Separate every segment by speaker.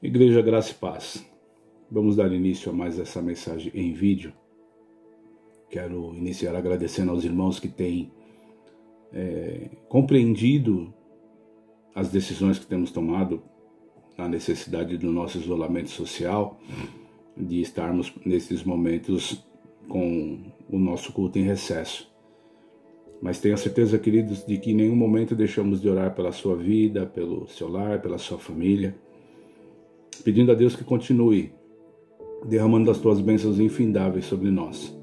Speaker 1: Igreja Graça e Paz, vamos dar início a mais essa mensagem em vídeo. Quero iniciar agradecendo aos irmãos que têm compreendido as decisões que temos tomado, a necessidade do nosso isolamento social, de estarmos nesses momentos com o nosso culto em recesso. Mas tenha certeza, queridos, de que em nenhum momento deixamos de orar pela sua vida, pelo seu lar, pela sua família, pedindo a Deus que continue derramando as tuas bênçãos infindáveis sobre nós.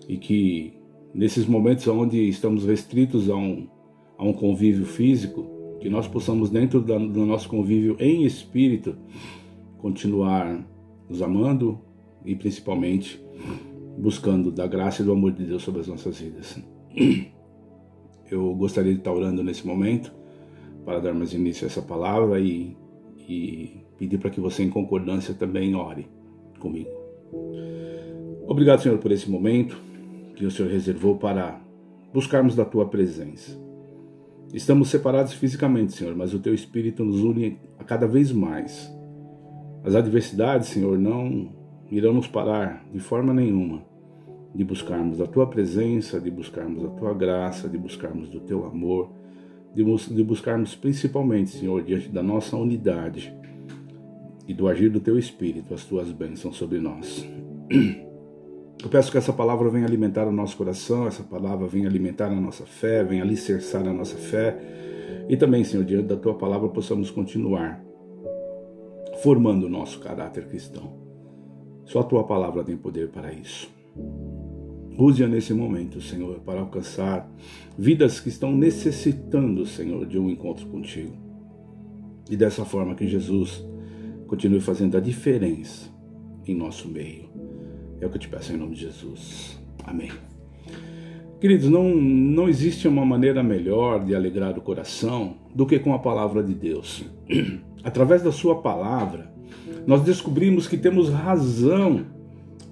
Speaker 1: E que nesses momentos onde estamos restritos a um convívio físico, que nós possamos, dentro do nosso convívio em espírito, continuar nos amando e principalmente buscando da graça e do amor de Deus sobre as nossas vidas. Eu gostaria de estar orando nesse momento para darmos início a essa palavra e pedir para que você, em concordância, também ore comigo. Obrigado, Senhor, por esse momento que o Senhor reservou para buscarmos da Tua presença. Estamos separados fisicamente, Senhor, mas o Teu Espírito nos une a cada vez mais. As adversidades, Senhor, não irão nos parar de forma nenhuma de buscarmos a Tua presença, de buscarmos a Tua graça, de buscarmos do Teu amor, de buscarmos principalmente, Senhor, diante da nossa unidade e do agir do Teu Espírito, as Tuas bênçãos sobre nós. Eu peço que essa palavra venha alimentar o nosso coração, essa palavra venha alimentar a nossa fé, venha alicerçar a nossa fé. E também, Senhor, diante da Tua palavra possamos continuar formando o nosso caráter cristão. Só a Tua palavra tem poder para isso. Use-a nesse momento, Senhor, para alcançar vidas que estão necessitando, Senhor, de um encontro contigo. E dessa forma que Jesus continue fazendo a diferença em nosso meio. É o que eu te peço em nome de Jesus. Amém. Queridos, não existe uma maneira melhor de alegrar o coração do que com a palavra de Deus. Através da sua palavra, nós descobrimos que temos razão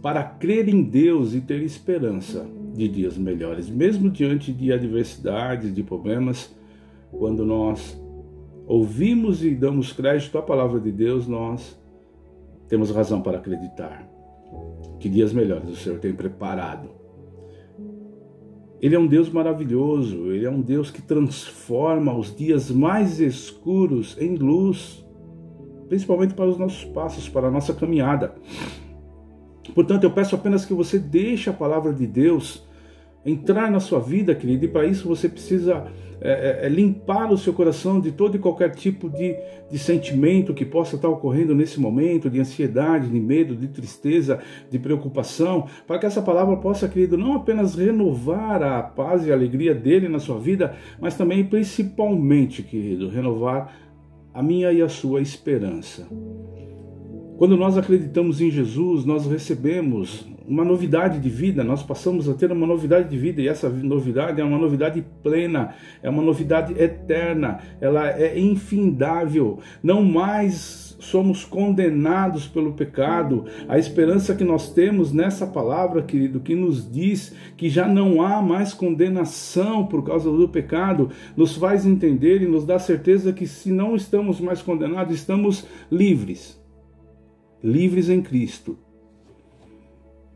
Speaker 1: para crer em Deus e ter esperança de dias melhores, mesmo diante de adversidades, de problemas. Quando nós ouvimos e damos crédito à palavra de Deus, nós temos razão para acreditar que dias melhores o Senhor tem preparado. Ele é um Deus maravilhoso, Ele é um Deus que transforma os dias mais escuros em luz, principalmente para os nossos passos, para a nossa caminhada. Portanto, eu peço apenas que você deixe a palavra de Deus entrar na sua vida, querido, e para isso você precisa limpar o seu coração de todo e qualquer tipo de sentimento que possa estar ocorrendo nesse momento, de ansiedade, de medo, de tristeza, de preocupação, para que essa palavra possa, querido, não apenas renovar a paz e a alegria dele na sua vida, mas também, principalmente, querido, renovar a minha e a sua esperança. Quando nós acreditamos em Jesus, nós recebemos uma novidade de vida, nós passamos a ter uma novidade de vida, e essa novidade é uma novidade plena, é uma novidade eterna, ela é infindável. Não mais somos condenados pelo pecado. A esperança que nós temos nessa palavra, querido, que nos diz que já não há mais condenação por causa do pecado, nos faz entender e nos dá certeza que se não estamos mais condenados, estamos livres em Cristo,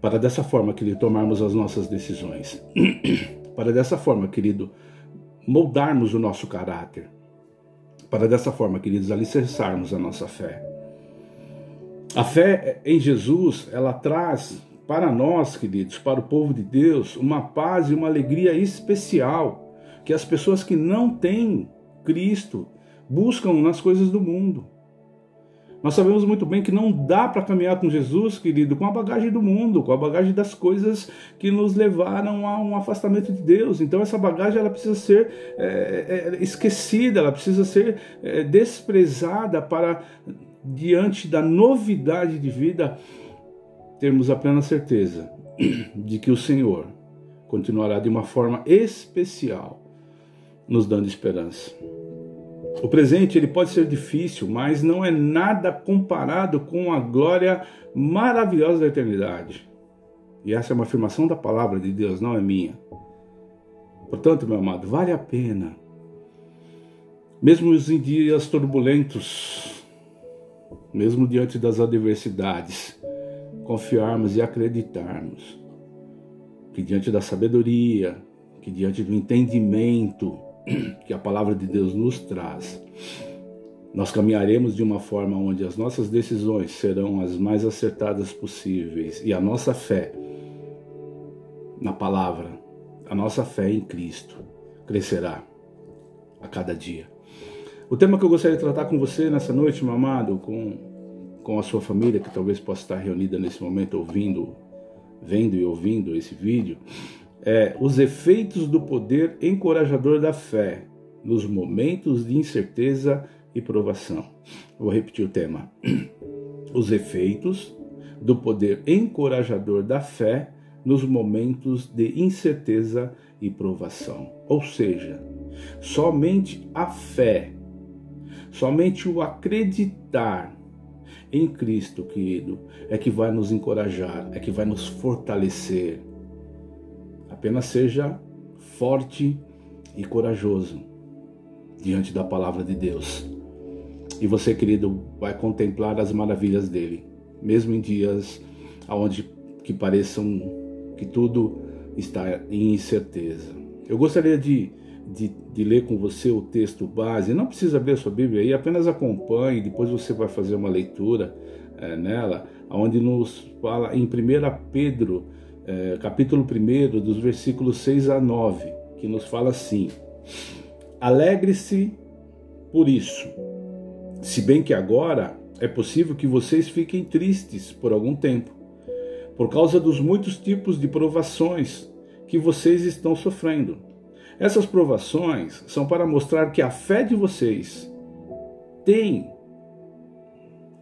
Speaker 1: para dessa forma, querido, tomarmos as nossas decisões, para dessa forma, querido, moldarmos o nosso caráter, para dessa forma, queridos, alicerçarmos a nossa fé. A fé em Jesus, ela traz para nós, queridos, para o povo de Deus, uma paz e uma alegria especial, que as pessoas que não têm Cristo buscam nas coisas do mundo. Nós sabemos muito bem que não dá para caminhar com Jesus, querido, com a bagagem do mundo, com a bagagem das coisas que nos levaram a um afastamento de Deus. Então essa bagagem ela precisa ser esquecida, ela precisa ser desprezada para, diante da novidade de vida, termos a plena certeza de que o Senhor continuará de uma forma especial nos dando esperança. O presente ele pode ser difícil, mas não é nada comparado com a glória maravilhosa da eternidade. E essa é uma afirmação da palavra de Deus, não é minha. Portanto, meu amado, vale a pena, mesmo em dias turbulentos, mesmo diante das adversidades, confiarmos e acreditarmos que diante da sabedoria, que diante do entendimento que a palavra de Deus nos traz, nós caminharemos de uma forma onde as nossas decisões serão as mais acertadas possíveis e a nossa fé na palavra, a nossa fé em Cristo crescerá a cada dia. O tema que eu gostaria de tratar com você nessa noite, meu amado, com a sua família, que talvez possa estar reunida nesse momento vendo e ouvindo esse vídeo, é os efeitos do poder encorajador da fé nos momentos de incerteza e provação. Vou repetir o tema. Os efeitos do poder encorajador da fé nos momentos de incerteza e provação. Ou seja, somente a fé, somente o acreditar em Cristo, querido, é que vai nos encorajar, é que vai nos fortalecer. Apenas seja forte e corajoso diante da palavra de Deus. E você, querido, vai contemplar as maravilhas dele, mesmo em dias onde que pareçam que tudo está em incerteza. Eu gostaria de ler com você o texto base. Não precisa abrir a sua Bíblia aí, apenas acompanhe, depois você vai fazer uma leitura nela, onde nos fala em 1 Pedro, capítulo 1, dos versículos 6 a 9, que nos fala assim: alegre-se por isso, se bem que agora é possível que vocês fiquem tristes por algum tempo, por causa dos muitos tipos de provações que vocês estão sofrendo. Essas provações são para mostrar que a fé de vocês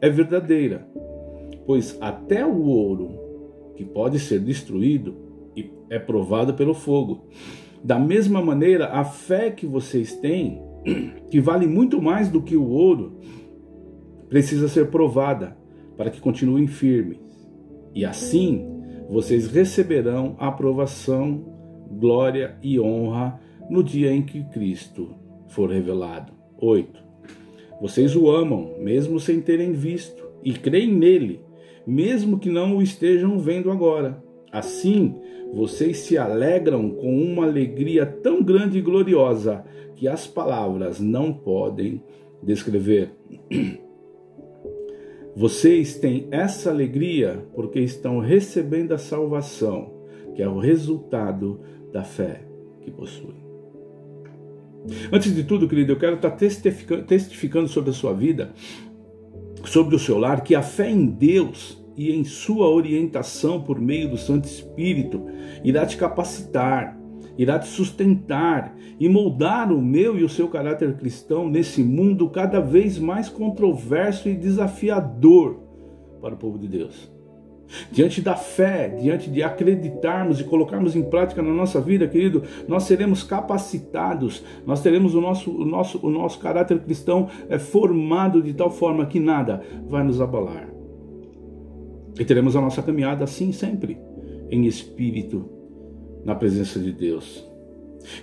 Speaker 1: é verdadeira, pois até o ouro, que pode ser destruído, é provado pelo fogo. Da mesma maneira, a fé que vocês têm, que vale muito mais do que o ouro, precisa ser provada para que continuem firmes. E assim, vocês receberão a aprovação, glória e honra no dia em que Cristo for revelado. 8. Vocês o amam, mesmo sem terem visto, e creem nele, mesmo que não o estejam vendo agora. Assim, vocês se alegram com uma alegria tão grande e gloriosa que as palavras não podem descrever. Vocês têm essa alegria porque estão recebendo a salvação, que é o resultado da fé que possuem. Antes de tudo, querido, eu quero estar testificando sobre a sua vida, sobre o seu lar, que a fé em Deus e em sua orientação por meio do Santo Espírito irá te capacitar, irá te sustentar e moldar o meu e o seu caráter cristão nesse mundo cada vez mais controverso e desafiador para o povo de Deus. Diante da fé, diante de acreditarmos e colocarmos em prática na nossa vida, querido, nós seremos capacitados, nós teremos o nosso caráter cristão formado de tal forma que nada vai nos abalar. E teremos a nossa caminhada assim sempre, em espírito, na presença de Deus.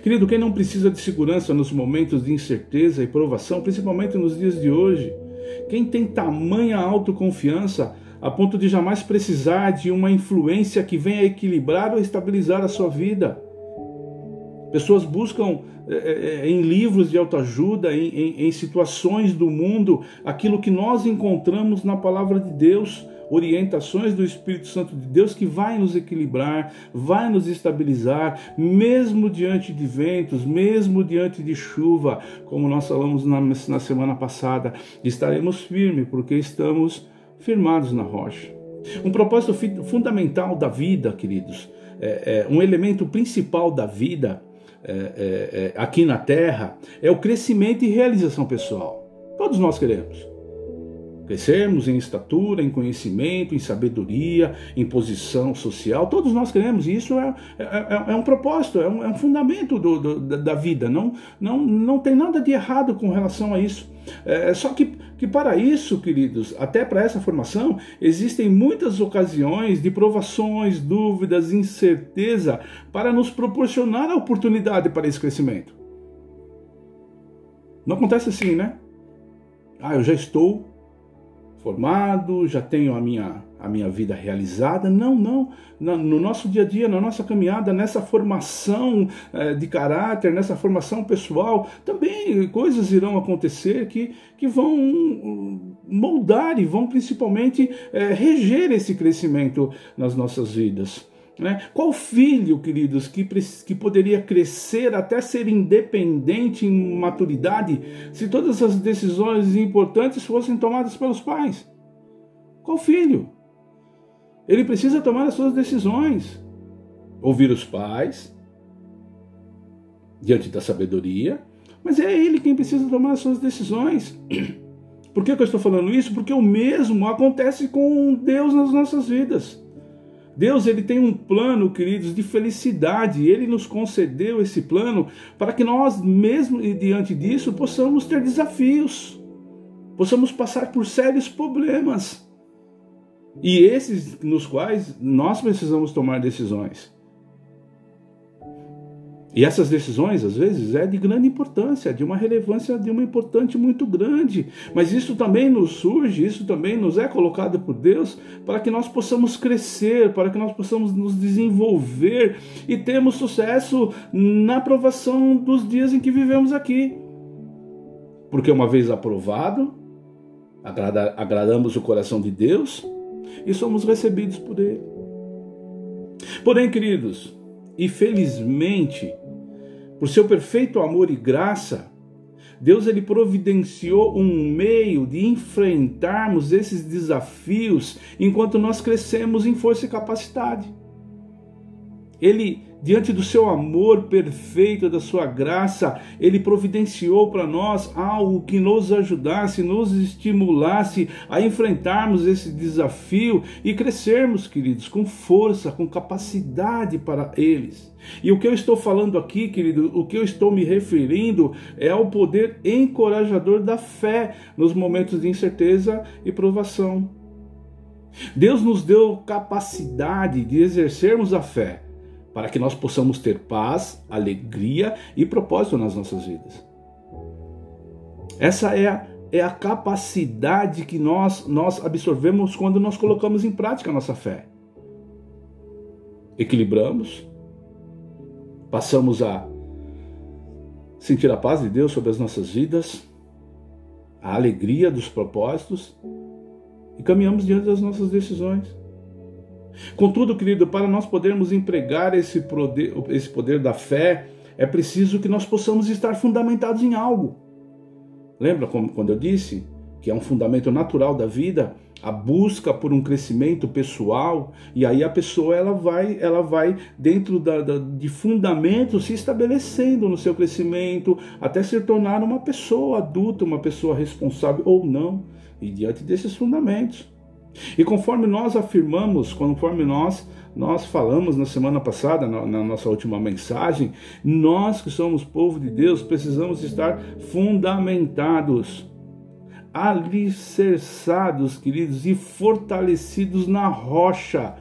Speaker 1: Querido, quem não precisa de segurança nos momentos de incerteza e provação, principalmente nos dias de hoje? Quem tem tamanha autoconfiança a ponto de jamais precisar de uma influência que venha equilibrar ou estabilizar a sua vida? Pessoas buscam em livros de autoajuda, em situações do mundo, aquilo que nós encontramos na palavra de Deus, orientações do Espírito Santo de Deus que vai nos equilibrar, vai nos estabilizar, mesmo diante de ventos, mesmo diante de chuva, como nós falamos na semana passada. Estaremos firmes porque estamos firmados na rocha. Um propósito fundamental da vida, queridos, um elemento principal da vida aqui na Terra é o crescimento e realização pessoal. Todos nós queremos crescermos em estatura, em conhecimento, em sabedoria, em posição social. Todos nós queremos, e isso é um propósito, é um fundamento da vida. Não tem nada de errado com relação a isso. Só que para isso, queridos, até para essa formação, existem muitas ocasiões de provações, dúvidas, incerteza, para nos proporcionar a oportunidade para esse crescimento. Não acontece assim, né? Eu já estou formado, já tenho a minha vida realizada. Não. No nosso dia a dia, na nossa caminhada, nessa formação de caráter, nessa formação pessoal, também coisas irão acontecer que vão moldar e vão principalmente reger esse crescimento nas nossas vidas. Qual filho, queridos, que poderia crescer até ser independente em maturidade se todas as decisões importantes fossem tomadas pelos pais? Qual filho? Ele precisa tomar as suas decisões, ouvir os pais, diante da sabedoria, mas é ele quem precisa tomar as suas decisões. Por que eu estou falando isso? Porque o mesmo acontece com Deus nas nossas vidas. Deus, ele tem um plano, queridos, de felicidade. Ele nos concedeu esse plano para que nós, mesmo diante disso, possamos ter desafios, possamos passar por sérios problemas. E esses nos quais nós precisamos tomar decisões. E essas decisões, às vezes, é de grande importância, de uma relevância, de uma importância muito grande. Mas isso também nos surge, isso também nos é colocado por Deus para que nós possamos crescer, para que nós possamos nos desenvolver e termos sucesso na aprovação dos dias em que vivemos aqui. Porque uma vez aprovado, agradamos o coração de Deus e somos recebidos por Ele. Porém, queridos, e felizmente, por seu perfeito amor e graça, Deus ele providenciou um meio de enfrentarmos esses desafios enquanto nós crescemos em força e capacidade. Ele, diante do seu amor perfeito, da sua graça, ele providenciou para nós algo que nos ajudasse, nos estimulasse a enfrentarmos esse desafio e crescermos, queridos, com força, com capacidade para eles. E o que eu estou falando aqui, querido, o que eu estou me referindo é ao poder encorajador da fé nos momentos de incerteza e provação. Deus nos deu capacidade de exercermos a fé, para que nós possamos ter paz, alegria e propósito nas nossas vidas. Essa é a capacidade que nós absorvemos quando nós colocamos em prática a nossa fé. Equilibramos, passamos a sentir a paz de Deus sobre as nossas vidas, a alegria dos propósitos e caminhamos diante das nossas decisões. Contudo, querido, para nós podermos empregar esse poder da fé, é preciso que nós possamos estar fundamentados em algo. Lembra quando eu disse que é um fundamento natural da vida, a busca por um crescimento pessoal, e aí a pessoa ela vai dentro de fundamentos se estabelecendo no seu crescimento, até se tornar uma pessoa adulta, uma pessoa responsável ou não, e diante desses fundamentos. E conforme nós afirmamos, conforme nós falamos na semana passada, na nossa última mensagem, nós que somos povo de Deus precisamos estar fundamentados, alicerçados, queridos, e fortalecidos na rocha.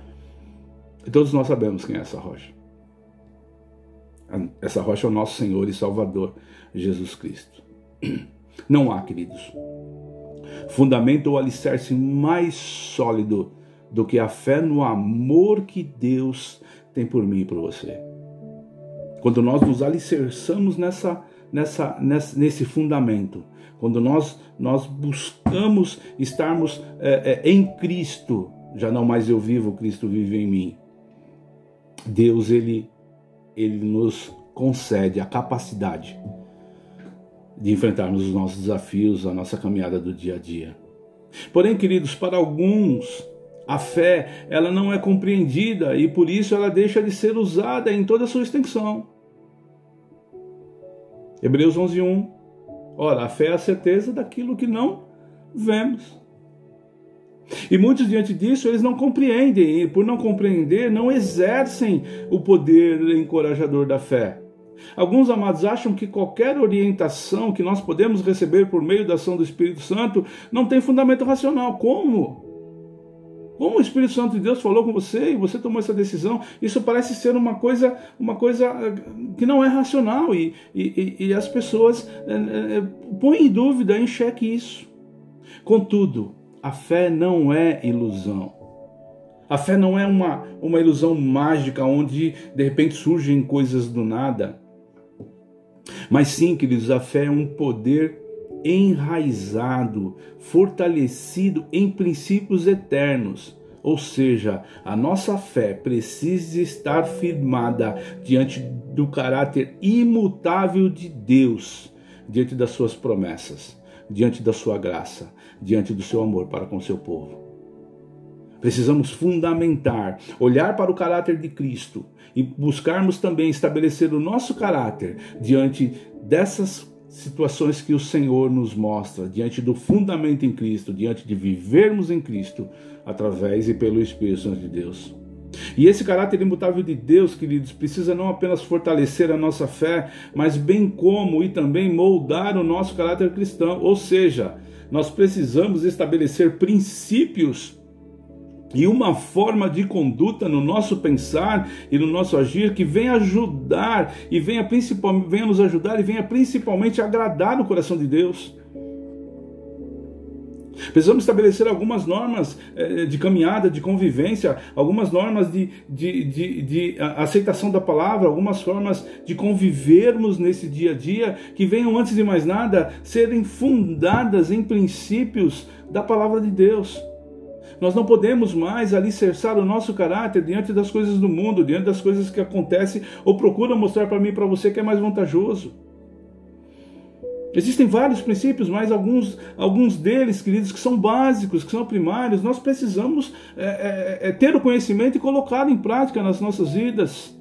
Speaker 1: E todos nós sabemos quem é essa rocha. Essa rocha é o nosso Senhor e Salvador, Jesus Cristo. Não há, queridos, fundamento ou alicerce mais sólido do que a fé no amor que Deus tem por mim e por você. Quando nós nos alicerçamos nesse fundamento, quando nós buscamos estarmos em Cristo, já não mais eu vivo, Cristo vive em mim, Deus ele nos concede a capacidade de enfrentarmos os nossos desafios, a nossa caminhada do dia a dia. Porém, queridos, para alguns, a fé ela não é compreendida e por isso ela deixa de ser usada em toda a sua extensão. Hebreus 11:1. Ora, a fé é a certeza daquilo que não vemos. E muitos, diante disso, eles não compreendem, e por não compreender, não exercem o poder encorajador da fé. Alguns, amados, acham que qualquer orientação que nós podemos receber por meio da ação do Espírito Santo não tem fundamento racional. Como? Como o Espírito Santo de Deus falou com você e você tomou essa decisão? Isso parece ser uma coisa que não é racional e as pessoas põem em dúvida, em xeque isso. Contudo, a fé não é ilusão. A fé não é uma ilusão mágica onde de repente surgem coisas do nada. Mas sim, queridos, a fé é um poder enraizado, fortalecido em princípios eternos. Ou seja, a nossa fé precisa estar firmada diante do caráter imutável de Deus, diante das suas promessas, diante da sua graça, diante do seu amor para com o seu povo. Precisamos fundamentar, olhar para o caráter de Cristo e buscarmos também estabelecer o nosso caráter diante dessas situações que o Senhor nos mostra, diante do fundamento em Cristo, diante de vivermos em Cristo, através e pelo Espírito Santo de Deus. E esse caráter imutável de Deus, queridos, precisa não apenas fortalecer a nossa fé, mas bem como e também moldar o nosso caráter cristão. Ou seja, nós precisamos estabelecer princípios e uma forma de conduta no nosso pensar e no nosso agir que venha ajudar e venha nos ajudar e venha principalmente agradar o coração de Deus. Precisamos estabelecer algumas normas de caminhada, de convivência, algumas normas de aceitação da palavra, algumas formas de convivermos nesse dia a dia que venham, antes de mais nada, serem fundadas em princípios da palavra de Deus. Nós não podemos mais alicerçar o nosso caráter diante das coisas do mundo, diante das coisas que acontecem ou procuram mostrar para mim e para você que é mais vantajoso. Existem vários princípios, mas alguns deles, queridos, que são básicos, que são primários, nós precisamos ter o conhecimento e colocá-lo em prática nas nossas vidas.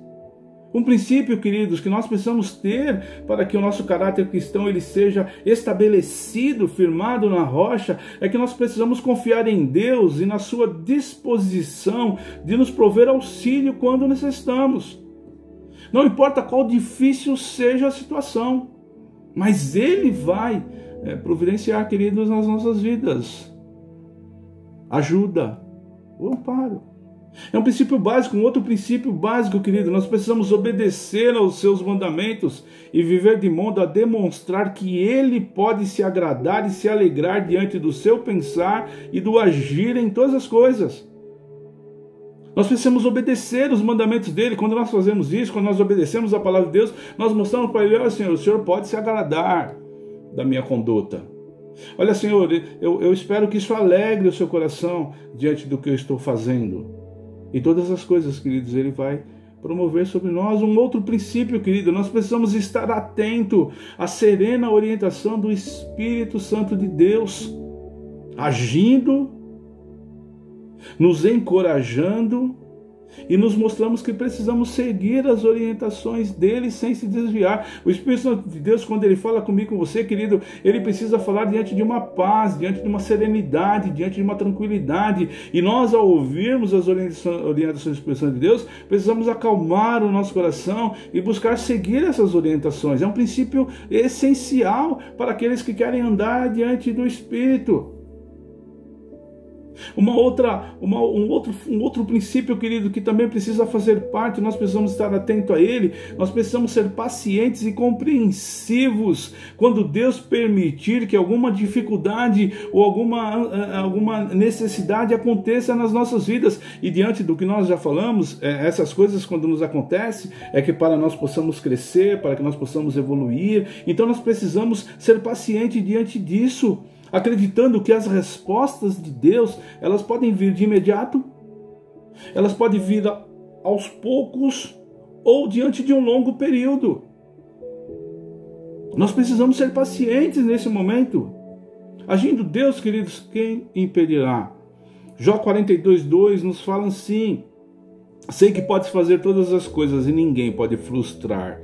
Speaker 1: Um princípio, queridos, que nós precisamos ter para que o nosso caráter cristão ele seja estabelecido, firmado na rocha, é que nós precisamos confiar em Deus e na sua disposição de nos prover auxílio quando necessitamos. Não importa qual difícil seja a situação, mas Ele vai providenciar, queridos, nas nossas vidas ajuda, o amparo. É um princípio básico, um outro princípio básico, querido. Nós precisamos obedecer aos seus mandamentos e viver de modo a demonstrar que Ele pode se agradar e se alegrar diante do seu pensar e do agir em todas as coisas. Nós precisamos obedecer os mandamentos dEle. Quando nós fazemos isso, quando nós obedecemos a palavra de Deus, nós mostramos para Ele: olha, Senhor, o Senhor pode se agradar da minha conduta. Olha, Senhor, eu espero que isso alegre o seu coração diante do que eu estou fazendo. E todas as coisas, queridos, Ele vai promover sobre nós. Um outro princípio, querido, nós precisamos estar atento à serena orientação do Espírito Santo de Deus, agindo, nos encorajando e nos mostramos que precisamos seguir as orientações dele sem se desviar. O Espírito Santo de Deus, quando ele fala comigo, com você, querido, ele precisa falar diante de uma paz, diante de uma serenidade, diante de uma tranquilidade. E nós, ao ouvirmos as orientações do Espírito Santo de Deus, precisamos acalmar o nosso coração e buscar seguir essas orientações. É um princípio essencial para aqueles que querem andar diante do Espírito. Um outro princípio, querido, que também precisa fazer parte, nós precisamos estar atento a ele, nós precisamos ser pacientes e compreensivos quando Deus permitir que alguma dificuldade ou alguma necessidade aconteça nas nossas vidas. E diante do que nós já falamos, essas coisas quando nos acontecem, é que para nós possamos crescer, para que nós possamos evoluir, então nós precisamos ser pacientes diante disso, acreditando que as respostas de Deus, elas podem vir de imediato, elas podem vir aos poucos ou diante de um longo período. Nós precisamos ser pacientes nesse momento. Agindo Deus, queridos, quem impedirá? Jó 42:2 nos fala assim: sei que podes fazer todas as coisas e ninguém pode frustrar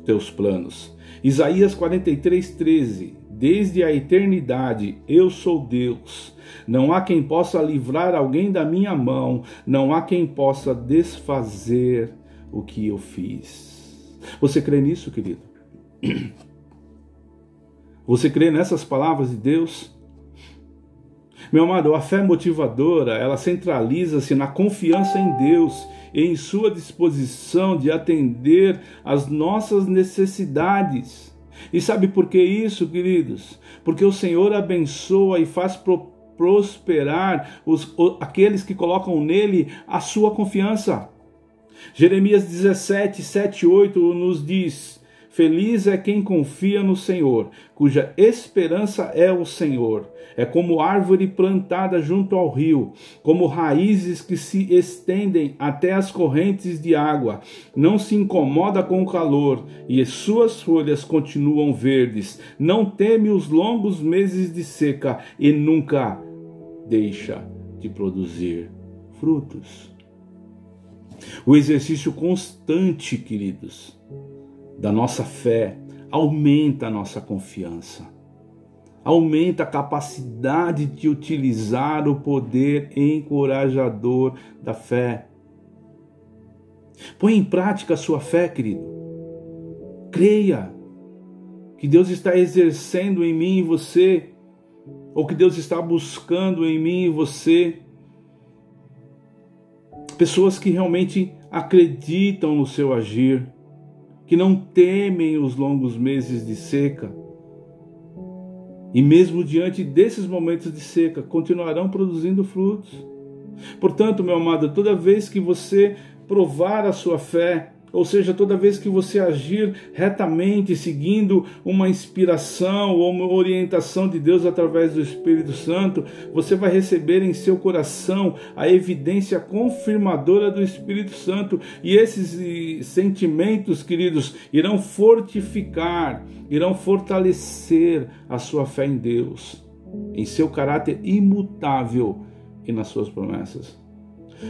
Speaker 1: teus planos. Isaías 43:13: desde a eternidade eu sou Deus, não há quem possa livrar alguém da minha mão, não há quem possa desfazer o que eu fiz. Você crê nisso, querido? Você crê nessas palavras de Deus? Meu amado, a fé motivadora, ela centraliza-se na confiança em Deus e em sua disposição de atender às nossas necessidades. E sabe por que isso, queridos? Porque o Senhor abençoa e faz prosperar aqueles que colocam nele a sua confiança. Jeremias 17, 7 e 8 nos diz: feliz é quem confia no Senhor, cuja esperança é o Senhor. É como árvore plantada junto ao rio, como raízes que se estendem até as correntes de água. Não se incomoda com o calor, e suas folhas continuam verdes. Não teme os longos meses de seca, e nunca deixa de produzir frutos. O exercício constante, queridos, da nossa fé aumenta a nossa confiança, aumenta a capacidade de utilizar o poder encorajador da fé. Põe em prática a sua fé, querido. Creia que Deus está exercendo em mim e você, ou que Deus está buscando em mim e você, pessoas que realmente acreditam no seu agir, que não temem os longos meses de seca, e mesmo diante desses momentos de seca, continuarão produzindo frutos. Portanto, meu amado, toda vez que você provar a sua fé, ou seja, toda vez que você agir retamente, seguindo uma inspiração ou uma orientação de Deus através do Espírito Santo, você vai receber em seu coração a evidência confirmadora do Espírito Santo. E esses sentimentos, queridos, irão fortificar, irão fortalecer a sua fé em Deus, em seu caráter imutável e nas suas promessas.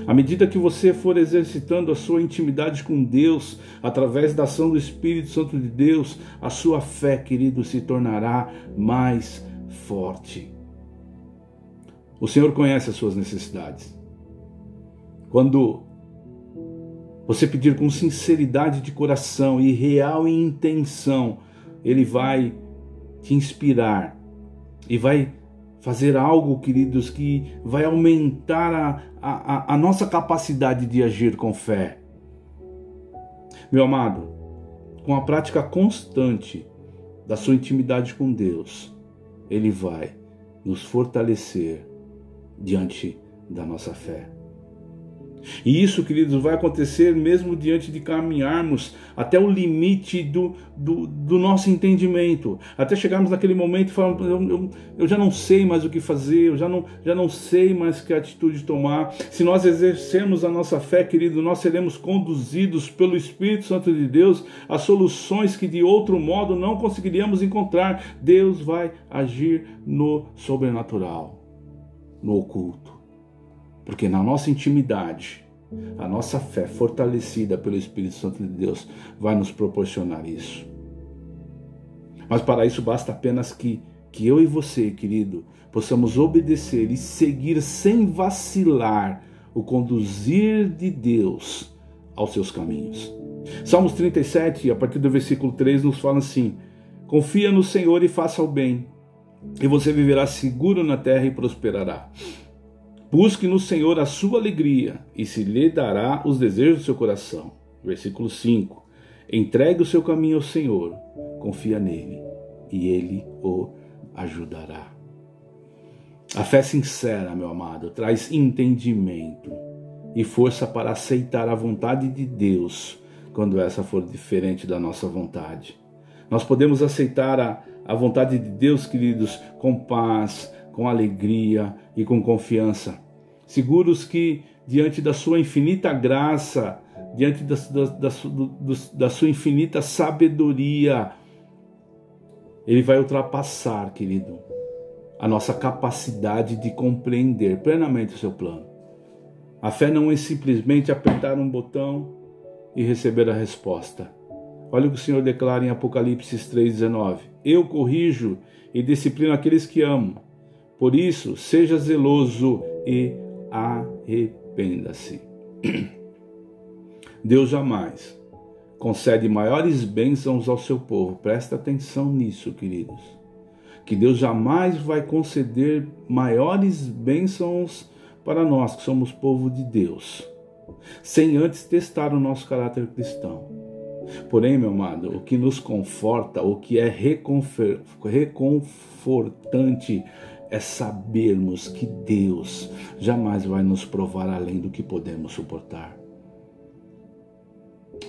Speaker 1: À medida que você for exercitando a sua intimidade com Deus, através da ação do Espírito Santo de Deus, a sua fé, querido, se tornará mais forte. O Senhor conhece as suas necessidades. Quando você pedir com sinceridade de coração e real intenção, Ele vai te inspirar e vai fazer algo, queridos, que vai aumentar a nossa capacidade de agir com fé. Meu amado, com a prática constante da sua intimidade com Deus, Ele vai nos fortalecer diante da nossa fé. E isso, queridos, vai acontecer mesmo diante de caminharmos até o limite do nosso entendimento, até chegarmos naquele momento e falarmos, eu já não sei mais o que fazer, eu já não sei mais que atitude tomar. Se nós exercermos a nossa fé, querido, nós seremos conduzidos pelo Espírito Santo de Deus a soluções que de outro modo não conseguiríamos encontrar. Deus vai agir no sobrenatural, no oculto. Porque na nossa intimidade, a nossa fé fortalecida pelo Espírito Santo de Deus vai nos proporcionar isso. Mas para isso basta apenas que eu e você, querido, possamos obedecer e seguir sem vacilar o conduzir de Deus aos seus caminhos. Salmos 37, a partir do versículo 3, nos fala assim: confia no Senhor e faça o bem, e você viverá seguro na terra e prosperará. Busque no Senhor a sua alegria, e se lhe dará os desejos do seu coração. Versículo 5. Entregue o seu caminho ao Senhor, confia nele, e ele o ajudará. A fé sincera, meu amado, traz entendimento e força para aceitar a vontade de Deus, quando essa for diferente da nossa vontade. Nós podemos aceitar a vontade de Deus, queridos, com paz, com alegria e com confiança, seguros que diante da sua infinita graça, diante da sua infinita sabedoria, Ele vai ultrapassar, querido, a nossa capacidade de compreender plenamente o seu plano. A fé não é simplesmente apertar um botão e receber a resposta. Olha o que o Senhor declara em Apocalipse 3,19. Eu corrijo e disciplino aqueles que amo. Por isso, seja zeloso e arrependa-se. Deus jamais concede maiores bênçãos ao seu povo. Presta atenção nisso, queridos. Que Deus jamais vai conceder maiores bênçãos para nós, que somos povo de Deus, sem antes testar o nosso caráter cristão. Porém, meu amado, o que nos conforta, o que é reconfortante é sabermos que Deus jamais vai nos provar além do que podemos suportar.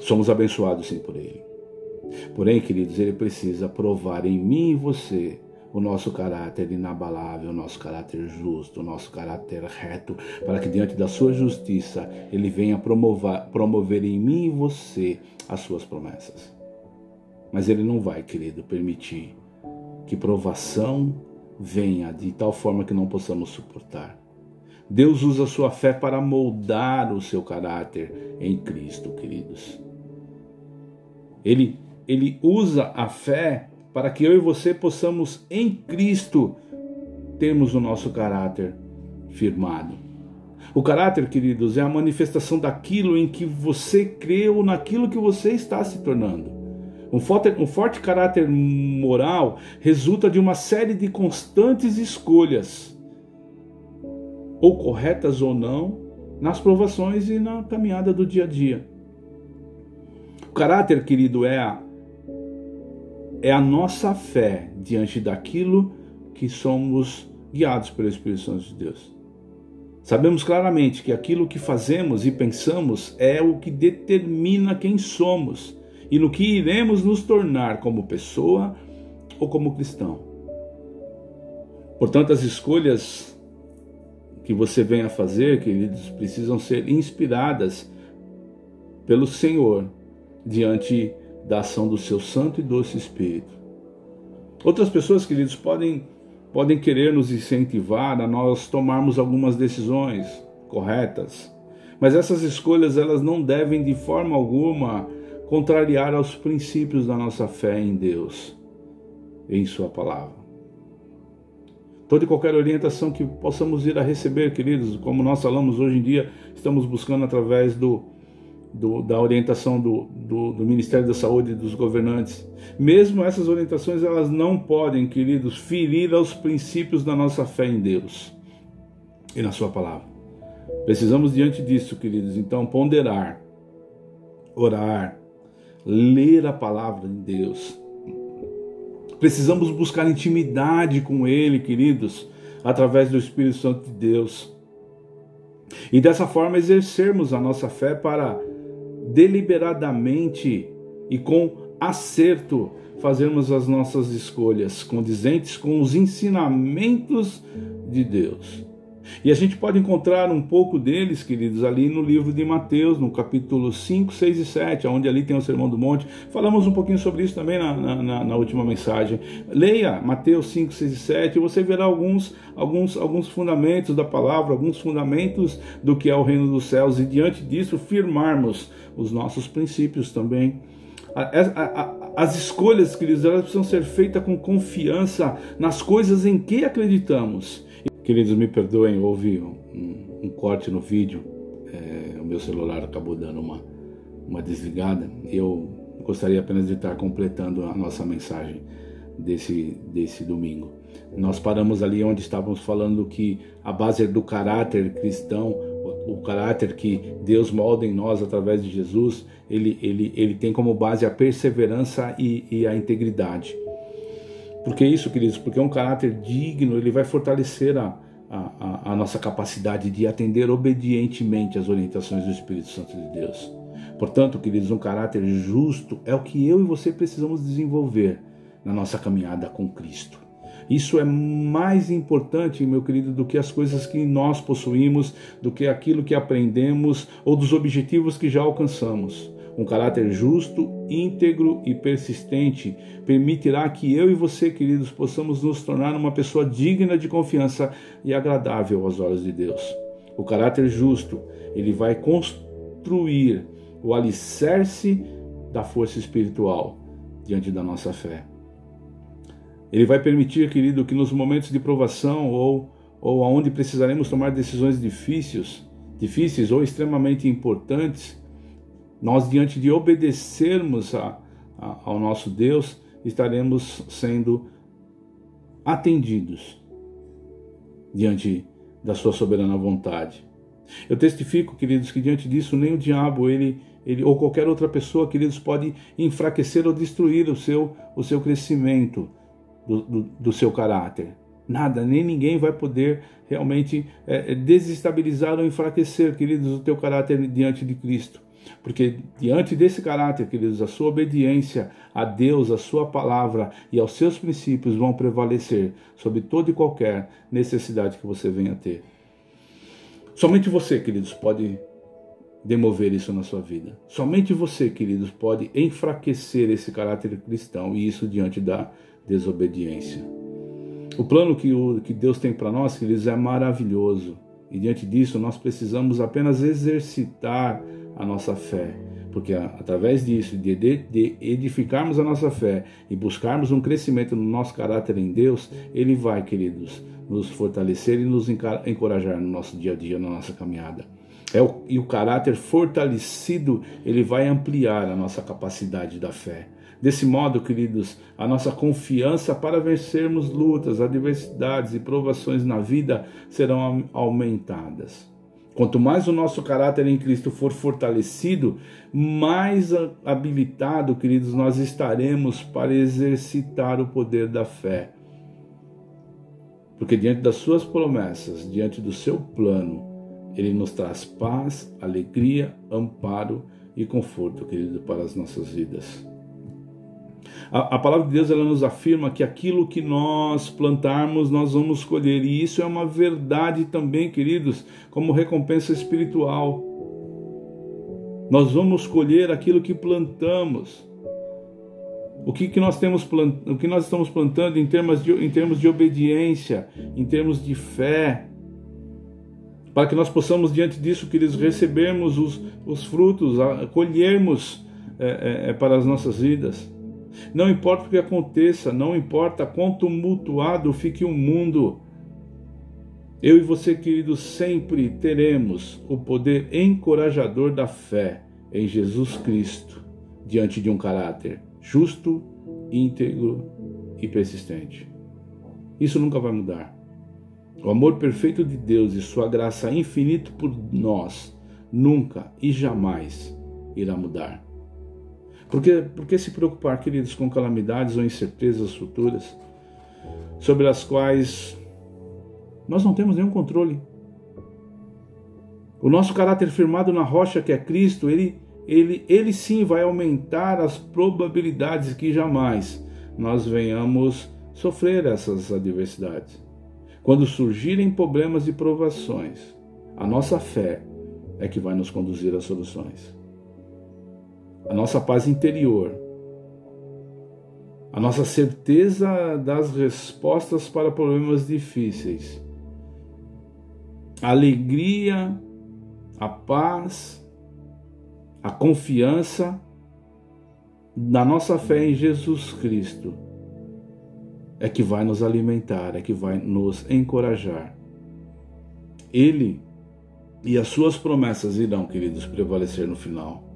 Speaker 1: Somos abençoados sim por Ele. Porém, queridos, Ele precisa provar em mim e você o nosso caráter inabalável, o nosso caráter justo, o nosso caráter reto, para que diante da sua justiça Ele venha promover em mim e você as suas promessas. Mas Ele não vai, querido, permitir que provação venha de tal forma que não possamos suportar. Deus usa a sua fé para moldar o seu caráter em Cristo, queridos. Ele usa a fé para que eu e você possamos, em Cristo, termos o nosso caráter firmado. O caráter, queridos, é a manifestação daquilo em que você crê ou naquilo que você está se tornando. Um forte caráter moral resulta de uma série de constantes escolhas, ou corretas ou não, nas provações e na caminhada do dia a dia. O caráter, querido, é a nossa fé diante daquilo que somos guiados pelo Espírito Santo de Deus. Sabemos claramente que aquilo que fazemos e pensamos é o que determina quem somos e no que iremos nos tornar como pessoa ou como cristão. Portanto, as escolhas que você venha a fazer, queridos, precisam ser inspiradas pelo Senhor diante da ação do seu Santo e Doce Espírito. Outras pessoas, queridos, podem querer nos incentivar a nós tomarmos algumas decisões corretas, mas essas escolhas elas não devem de forma alguma contrariar aos princípios da nossa fé em Deus, em Sua Palavra. Toda e qualquer orientação que possamos ir a receber, queridos, como nós falamos hoje em dia, estamos buscando através da orientação do Ministério da Saúde e dos governantes. Mesmo essas orientações, elas não podem, queridos, ferir aos princípios da nossa fé em Deus e na Sua Palavra. Precisamos, diante disso, queridos, então ponderar, orar, ler a Palavra de Deus. Precisamos buscar intimidade com Ele, queridos, através do Espírito Santo de Deus. E dessa forma exercermos a nossa fé para deliberadamente e com acerto fazermos as nossas escolhas condizentes com os ensinamentos de Deus. E a gente pode encontrar um pouco deles, queridos, ali no livro de Mateus, no capítulo 5, 6 e 7, onde ali tem o Sermão do Monte. Falamos um pouquinho sobre isso também na última mensagem. Leia Mateus 5, 6 e 7 e você verá alguns fundamentos da palavra, alguns fundamentos do que é o reino dos céus, e diante disso firmarmos os nossos princípios também. As escolhas, queridos, elas precisam ser feitas com confiança nas coisas em que acreditamos. Queridos, me perdoem, houve um corte no vídeo, o meu celular acabou dando uma desligada. Eu gostaria apenas de estar completando a nossa mensagem desse domingo. Nós paramos ali onde estávamos falando que a base do caráter cristão, o caráter que Deus molda em nós através de Jesus, ele tem como base a perseverança e a integridade. Por que isso, queridos? Porque um caráter digno, ele vai fortalecer a nossa capacidade de atender obedientemente às orientações do Espírito Santo de Deus. Portanto, queridos, um caráter justo é o que eu e você precisamos desenvolver na nossa caminhada com Cristo. Isso é mais importante, meu querido, do que as coisas que nós possuímos, do que aquilo que aprendemos ou dos objetivos que já alcançamos. Um caráter justo, íntegro e persistente permitirá que eu e você, queridos, possamos nos tornar uma pessoa digna de confiança e agradável aos olhos de Deus. O caráter justo, ele vai construir o alicerce da força espiritual diante da nossa fé. Ele vai permitir, querido, que nos momentos de provação ou onde precisaremos tomar decisões difíceis ou extremamente importantes, nós, diante de obedecermos ao nosso Deus, estaremos sendo atendidos diante da sua soberana vontade. Eu testifico, queridos, que diante disso nem o diabo, ele ou qualquer outra pessoa, queridos, pode enfraquecer ou destruir o seu crescimento do seu caráter. Nada, nem ninguém vai poder realmente desestabilizar ou enfraquecer, queridos, o teu caráter diante de Cristo. Porque diante desse caráter, queridos, a sua obediência a Deus, a sua palavra e aos seus princípios vão prevalecer sobre toda e qualquer necessidade que você venha a ter. Somente você, queridos, pode demover isso na sua vida. Somente você, queridos, pode enfraquecer esse caráter cristão, e isso diante da desobediência. O plano que Deus tem para nós, queridos, é maravilhoso. E diante disso, nós precisamos apenas exercitar a nossa fé. Porque através disso, de edificarmos a nossa fé e buscarmos um crescimento no nosso caráter em Deus, Ele vai, queridos, nos fortalecer e nos encorajar no nosso dia a dia, na nossa caminhada. E o caráter fortalecido, ele vai ampliar a nossa capacidade da fé. Desse modo, queridos, a nossa confiança para vencermos lutas, adversidades e provações na vida serão aumentadas. Quanto mais o nosso caráter em Cristo for fortalecido, mais habilitado, queridos, nós estaremos para exercitar o poder da fé. Porque diante das suas promessas, diante do seu plano, Ele nos traz paz, alegria, amparo e conforto, querido, para as nossas vidas. A palavra de Deus, ela nos afirma que aquilo que nós plantarmos, nós vamos colher. E isso é uma verdade também, queridos, como recompensa espiritual. Nós vamos colher aquilo que plantamos. O que nós estamos plantando em termos de obediência, em termos de fé, para que nós possamos, diante disso, queridos, recebermos os frutos, colhermos para as nossas vidas. Não importa o que aconteça, não importa quão tumultuado fique o mundo, eu e você, queridos, sempre teremos o poder encorajador da fé em Jesus Cristo, diante de um caráter justo, íntegro e persistente. Isso nunca vai mudar. O amor perfeito de Deus e sua graça infinita por nós nunca e jamais irá mudar. Por que se preocupar, queridos, com calamidades ou incertezas futuras sobre as quais nós não temos nenhum controle? O nosso caráter firmado na rocha que é Cristo, ele sim vai aumentar as probabilidades que jamais nós venhamos sofrer essas adversidades. Quando surgirem problemas e provações, a nossa fé é que vai nos conduzir às soluções. A nossa paz interior, a nossa certeza das respostas para problemas difíceis, a alegria, a paz, a confiança da nossa fé em Jesus Cristo é que vai nos alimentar, é que vai nos encorajar. Ele e as suas promessas irão, queridos, prevalecer no final.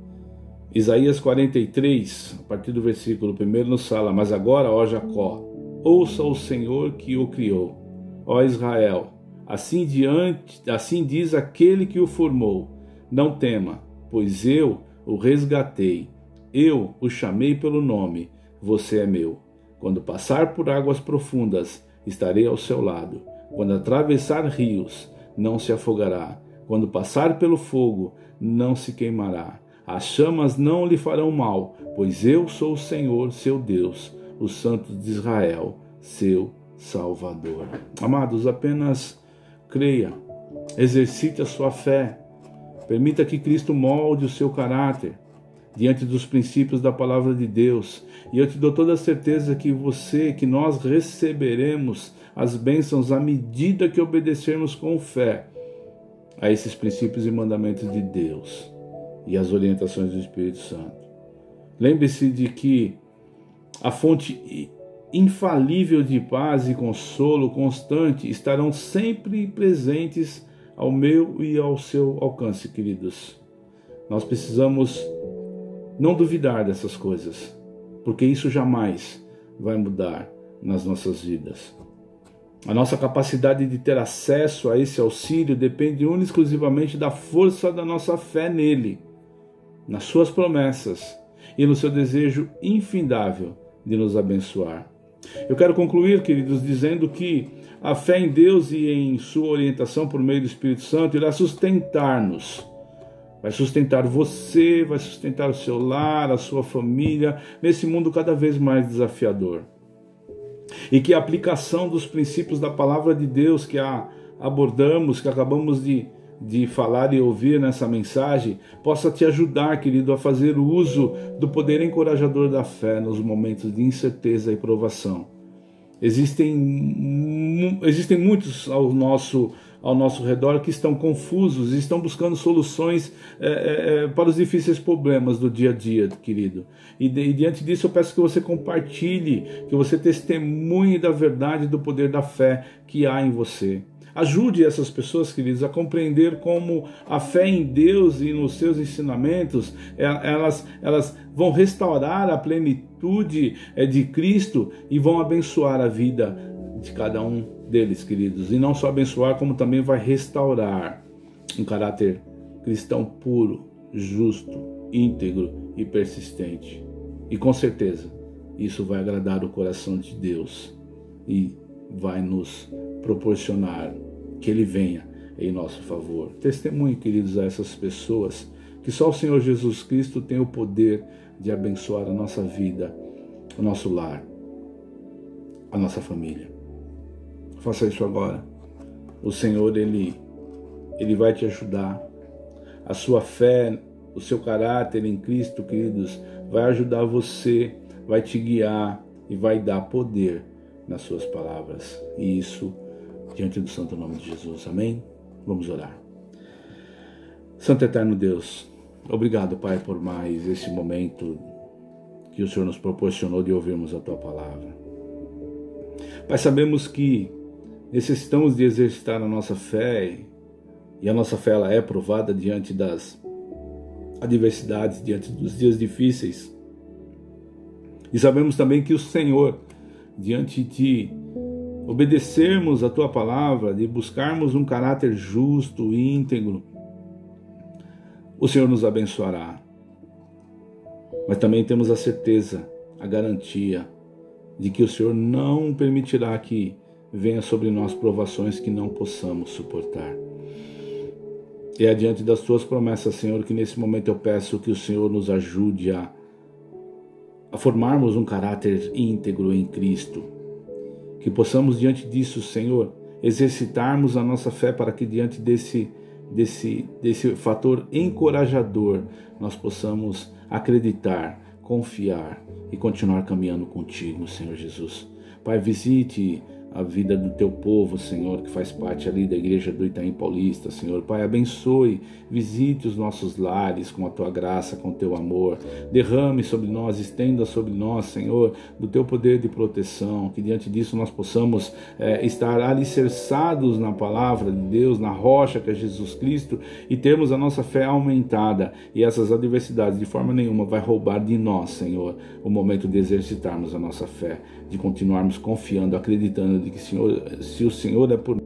Speaker 1: Isaías 43, a partir do versículo 1, nos fala: mas agora, ó Jacó, ouça o Senhor que o criou. Ó Israel, assim diz aquele que o formou: não tema, pois eu o resgatei, eu o chamei pelo nome, você é meu. Quando passar por águas profundas, estarei ao seu lado. Quando atravessar rios, não se afogará. Quando passar pelo fogo, não se queimará. As chamas não lhe farão mal, pois eu sou o Senhor, seu Deus, o Santo de Israel, seu Salvador. Amados, apenas creia, exercite a sua fé, permita que Cristo molde o seu caráter diante dos princípios da palavra de Deus, e eu te dou toda a certeza que nós receberemos as bênçãos à medida que obedecermos com fé a esses princípios e mandamentos de Deus e as orientações do Espírito Santo. Lembre-se de que a fonte infalível de paz e consolo constante estarão sempre presentes ao meu e ao seu alcance, queridos. Nós precisamos não duvidar dessas coisas, porque isso jamais vai mudar nas nossas vidas. A nossa capacidade de ter acesso a esse auxílio depende única e exclusivamente da força da nossa fé nele, nas suas promessas e no seu desejo infindável de nos abençoar. Eu quero concluir, queridos, dizendo que a fé em Deus e em sua orientação por meio do Espírito Santo irá sustentar-nos. Vai sustentar você, vai sustentar o seu lar, a sua família, nesse mundo cada vez mais desafiador. E que a aplicação dos princípios da palavra de Deus que abordamos, que acabamos de falar e ouvir nessa mensagem, possa te ajudar, querido, a fazer uso do poder encorajador da fé nos momentos de incerteza e provação. Existem muitos ao nosso redor que estão confusos e estão buscando soluções para os difíceis problemas do dia a dia, querido. E diante disso eu peço que você compartilhe, que você testemunhe da verdade do poder da fé que há em você. Ajude essas pessoas, queridos, a compreender como a fé em Deus e nos seus ensinamentos, elas vão restaurar a plenitude de Cristo e vão abençoar a vida de cada um deles, queridos. E não só abençoar, como também vai restaurar um caráter cristão puro, justo, íntegro e persistente. E com certeza, isso vai agradar o coração de Deus e vai nos proporcionar que Ele venha em nosso favor. Testemunhe, queridos, a essas pessoas que só o Senhor Jesus Cristo tem o poder de abençoar a nossa vida, o nosso lar, a nossa família. Faça isso agora. O Senhor, Ele vai te ajudar. A sua fé, o seu caráter em Cristo, queridos, vai ajudar você, vai te guiar e vai dar poder nas suas palavras. E isso diante do santo nome de Jesus. Amém? Vamos orar. Santo Eterno Deus, obrigado, Pai, por mais esse momento que o Senhor nos proporcionou de ouvirmos a Tua palavra. Pai, sabemos que necessitamos de exercitar a nossa fé, e a nossa fé ela é provada diante das adversidades, diante dos dias difíceis. E sabemos também que o Senhor, diante de obedecermos a Tua palavra, de buscarmos um caráter justo e íntegro, o Senhor nos abençoará. Mas também temos a certeza, a garantia de que o Senhor não permitirá que venha sobre nós provações que não possamos suportar. E é diante das Tuas promessas, Senhor, que nesse momento eu peço que o Senhor nos ajude a formarmos um caráter íntegro em Cristo. Que possamos, diante disso, Senhor, exercitarmos a nossa fé para que diante desse fator encorajador nós possamos acreditar, confiar e continuar caminhando contigo, Senhor Jesus. Pai, visite a vida do Teu povo, Senhor, que faz parte ali da igreja do Itaim Paulista, Senhor. Pai, abençoe, visite os nossos lares com a Tua graça, com o Teu amor. Derrame sobre nós, estenda sobre nós, Senhor, do Teu poder de proteção, que diante disso nós possamos estar alicerçados na palavra de Deus, na rocha que é Jesus Cristo, e termos a nossa fé aumentada. E essas adversidades de forma nenhuma vai roubar de nós, Senhor, o momento de exercitarmos a nossa fé, de continuarmos confiando, acreditando de que, Senhor, se o Senhor é por